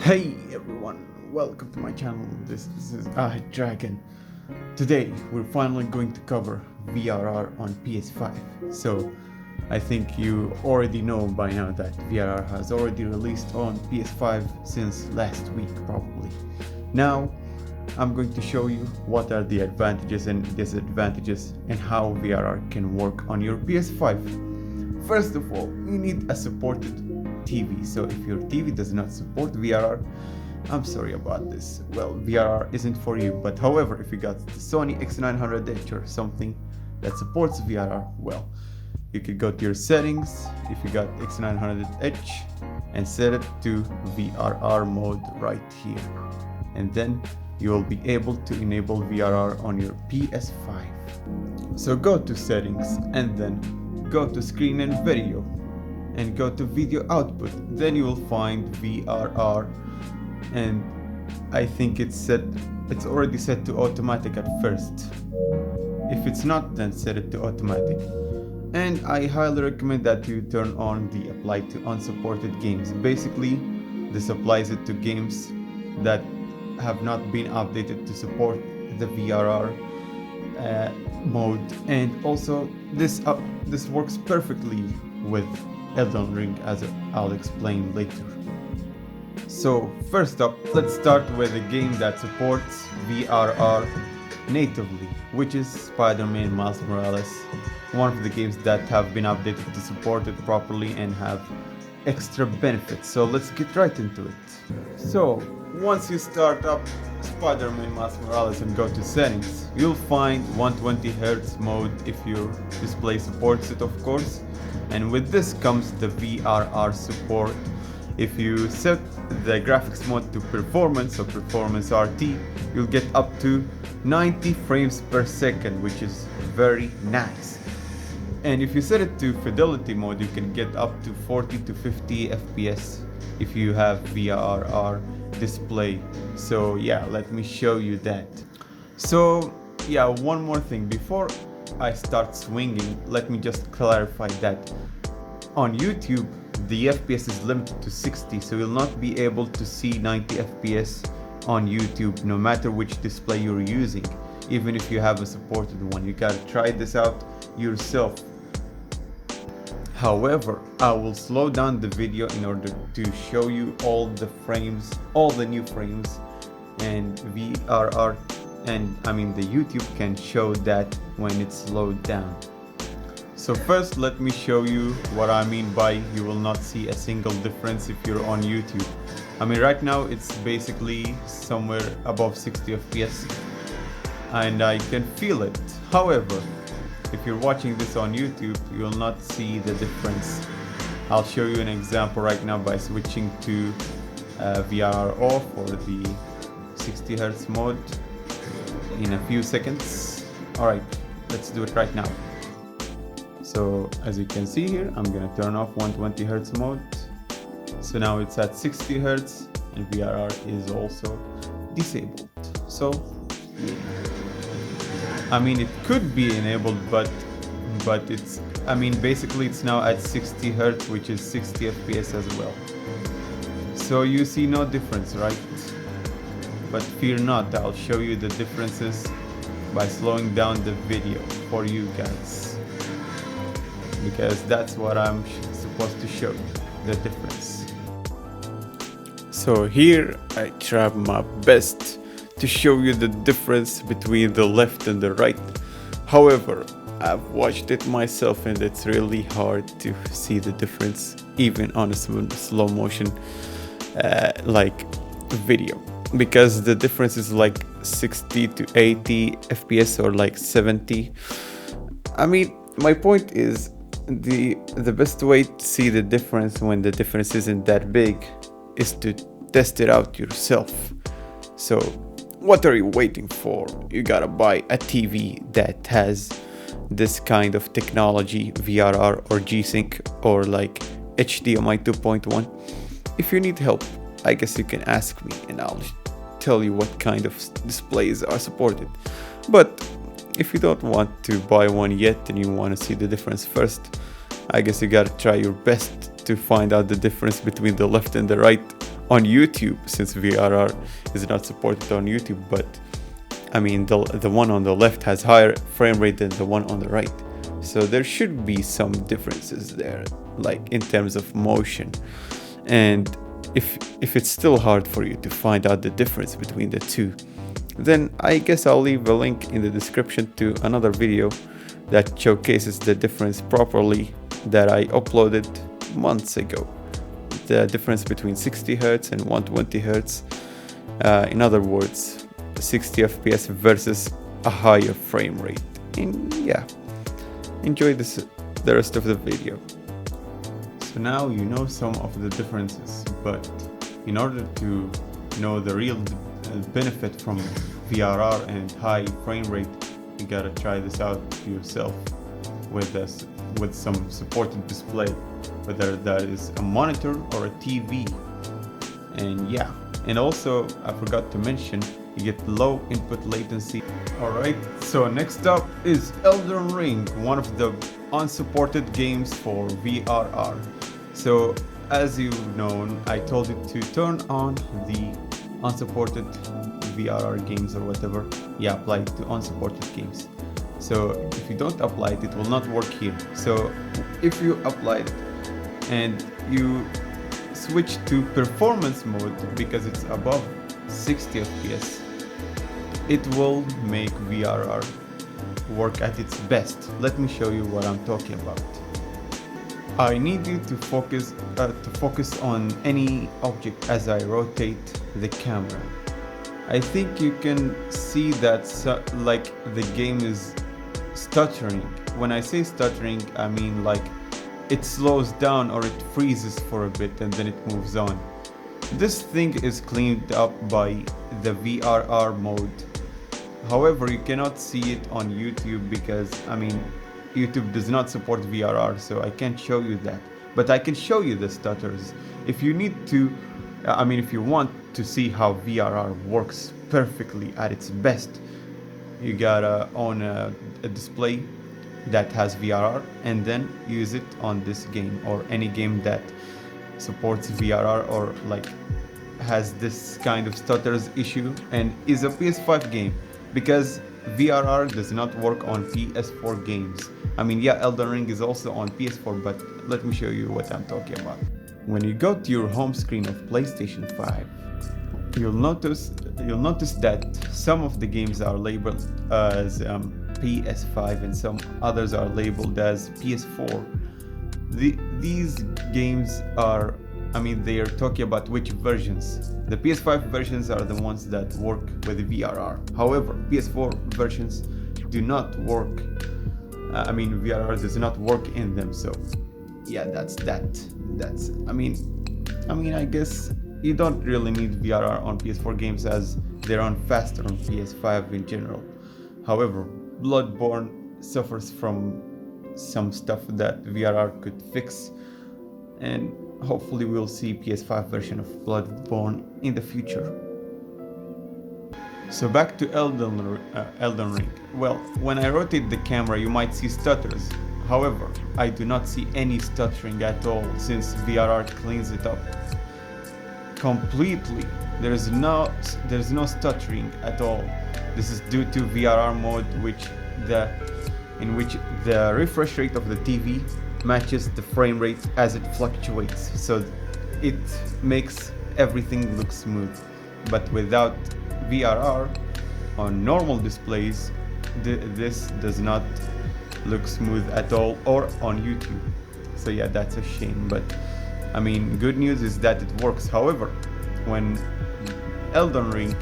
Hey everyone, welcome to my channel. This is Dragon. Today we're finally going to cover VRR on PS5. So I think you already know by now that VRR has already released on PS5 since last week probably. Now I'm going to show you what are the advantages and disadvantages and how VRR can work on your PS5. First of all, you need a supported TV. So if your TV does not support VRR, I'm sorry about this. Well, VRR isn't for you. But however, if you got the Sony X900H or something that supports VRR, well, you could go to your settings if you got X900H and set it to VRR mode right here. And then you will be able to enable VRR on your PS5. So go to settings and then go to screen and video and go to video output. Then you will find VRR, and I think it's already set to automatic at first. If it's not, then set it to automatic. And I highly recommend that you turn on the apply to unsupported games. Basically, this applies it to games that have not been updated to support the VRR mode, and also this works perfectly with Elden Ring, as I'll explain later. So first up, let's start with a game that supports VRR natively, which is Spider-Man Miles Morales, one of the games that have been updated to support it properly and have extra benefits. So let's get right into it. So once you start up Spider-Man Miles Morales and go to settings, you'll find 120Hz mode if your display supports it, of course. And with this comes the VRR support. If you set the graphics mode to performance or performance RT, you'll get up to 90 frames per second, which is very nice. And if you set it to fidelity mode, you can get up to 40 to 50 FPS if you have VRR display. So yeah, let me show you that. So yeah, one more thing before I start swinging, let me just clarify that on YouTube the FPS is limited to 60, so you'll not be able to see 90 FPS on YouTube no matter which display you're using. Even if you have a supported one, you gotta try this out yourself. However, I will slow down the video in order to show you all the frames, all the new frames, and VRR, and the YouTube can show that when it's slowed down. So first, let me show you what I mean by you will not see a single difference if you're on YouTube. Right now it's basically somewhere above 60 FPS and I can feel it. However, if you're watching this on YouTube, you will not see the difference. I'll show you an example right now by switching to VRR off or the 60 Hz mode in a few seconds. Alright, let's do it right now. So as you can see here, I'm gonna turn off 120 Hz mode. So now it's at 60 Hz and VRR is also disabled. So it could be enabled, but it's basically it's now at 60 Hz, which is 60 FPS as well. So you see no difference, right? But fear not, I'll show you the differences by slowing down the video for you guys, because that's what I'm supposed to show you, the difference. So here I try my best to show you the difference between the left and the right. However, I've watched it myself and it's really hard to see the difference even on a slow motion video, because the difference is like 60 to 80 FPS or like 70. My point is the best way to see the difference when the difference isn't that big is to test it out yourself. So what are you waiting for? You gotta buy a TV that has this kind of technology, VRR or G-Sync or like HDMI 2.1. If you need help, I guess you can ask me and I'll tell you what kind of displays are supported. But if you don't want to buy one yet and you want to see the difference first, I guess you gotta try your best to find out the difference between the left and the right on YouTube, since VRR is not supported on YouTube, but I mean the one on the left has higher frame rate than the one on the right. So there should be some differences there, like in terms of motion. And if it's still hard for you to find out the difference between the two, then I guess I'll leave a link in the description to another video that showcases the difference properly that I uploaded months ago. The difference between 60 Hz and 120 Hz. In other words, 60 FPS versus a higher frame rate. And yeah, enjoy the rest of the video. So now you know some of the differences, but in order to know the real benefit from VRR and high frame rate, you gotta try this out yourself with some supported display, whether that is a monitor or a TV. And yeah, and also I forgot to mention, you get low input latency. Alright, so next up is Elden Ring, one of the unsupported games for VRR. So as you know, I told you to turn on the unsupported VRR games or whatever. Yeah, apply it to unsupported games. So if you don't apply it, it will not work here. So if you apply it and you switch to performance mode, because it's above 60 FPS, it will make VRR work at its best. Let me show you what I'm talking about. I need you to focus on any object as I rotate the camera. I think you can see that like the game is stuttering. When I say stuttering, I mean like it slows down or it freezes for a bit and then it moves on. This thing is cleaned up by the VRR mode. However, you cannot see it on YouTube because, I mean, YouTube does not support VRR, so I can't show you that. But I can show you the stutters. If you need to, if you want to see how VRR works perfectly at its best, you gotta own a display that has VRR and then use it on this game or any game that supports VRR or like has this kind of stutters issue and is a PS5 game, because VRR does not work on PS4 games. I mean, yeah, Elden Ring is also on PS4, but let me show you what I'm talking about. When you go to your home screen of PlayStation 5, you'll notice that some of the games are labeled as PS5 and some others are labeled as PS4. These games are, they are talking about which versions. The PS5 versions are the ones that work with VRR. However, PS4 versions do not work. VRR does not work in them. So, yeah, that's that. I guess you don't really need VRR on PS4 games as they run faster on PS5 in general. However, Bloodborne suffers from some stuff that VRR could fix, and hopefully we'll see PS5 version of Bloodborne in the future. So back to Elden Ring. Well, when I rotate the camera you might see stutters. However, I do not see any stuttering at all since VRR cleans it up completely. There's no stuttering at all. This is due to VRR mode, in which the refresh rate of the TV matches the frame rate as it fluctuates, so it makes everything look smooth. But without VRR on normal displays, this does not look smooth at all, or on YouTube. So yeah, that's a shame, but good news is that it works. However, when Elden Ring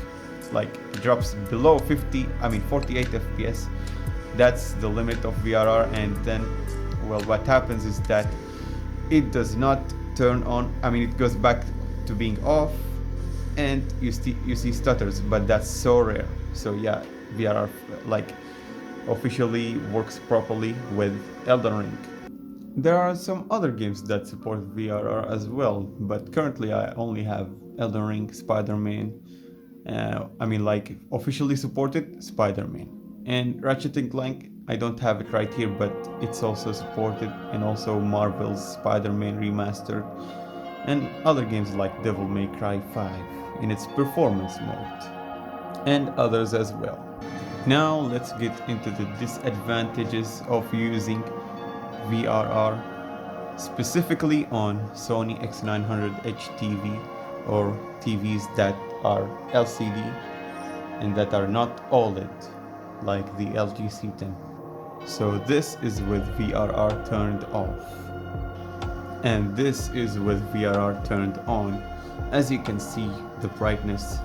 drops below 48 FPS, that's the limit of VRR, and then what happens is that it does not turn on. It goes back to being off, and you see stutters, but that's so rare. So yeah, VRR officially works properly with Elden Ring. There are some other games that support VRR as well, but currently I only have Elden Ring, Spider-Man, officially supported Spider-Man, and Ratchet & Clank. I don't have it right here, but it's also supported, and also Marvel's Spider-Man Remastered. and other games like Devil May Cry 5 in its performance mode, and others as well. Now let's get into the disadvantages of using VRR, specifically on Sony X900H TV or TVs that are LCD and that are not OLED like the LG C10. So this is with VRR turned off, and this is with VRR turned on. As you can see, the brightness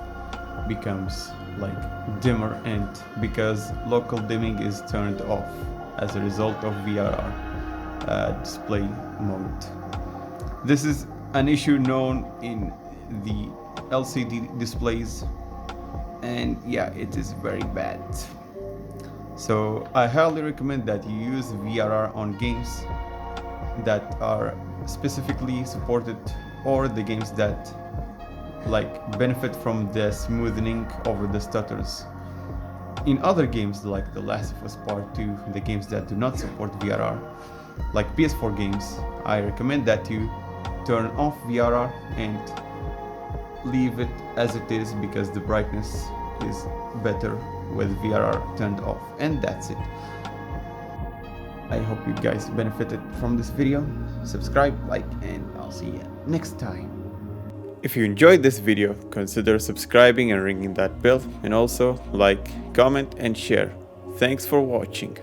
becomes like dimmer, and because local dimming is turned off as a result of VRR display mode. This is an issue known in the LCD displays, and yeah, it is very bad. So I highly recommend that you use VRR on games that are specifically supported, or the games that like benefit from the smoothing over the stutters. In other games like The Last of Us Part 2, the games that do not support VRR, like PS4 games, I recommend that you turn off VRR and leave it as it is, because the brightness is better with VRR turned off. And that's it. I hope you guys benefited from this video. Subscribe, like, and I'll see you next time. If you enjoyed this video, consider subscribing and ringing that bell, and also like, comment and share. Thanks for watching.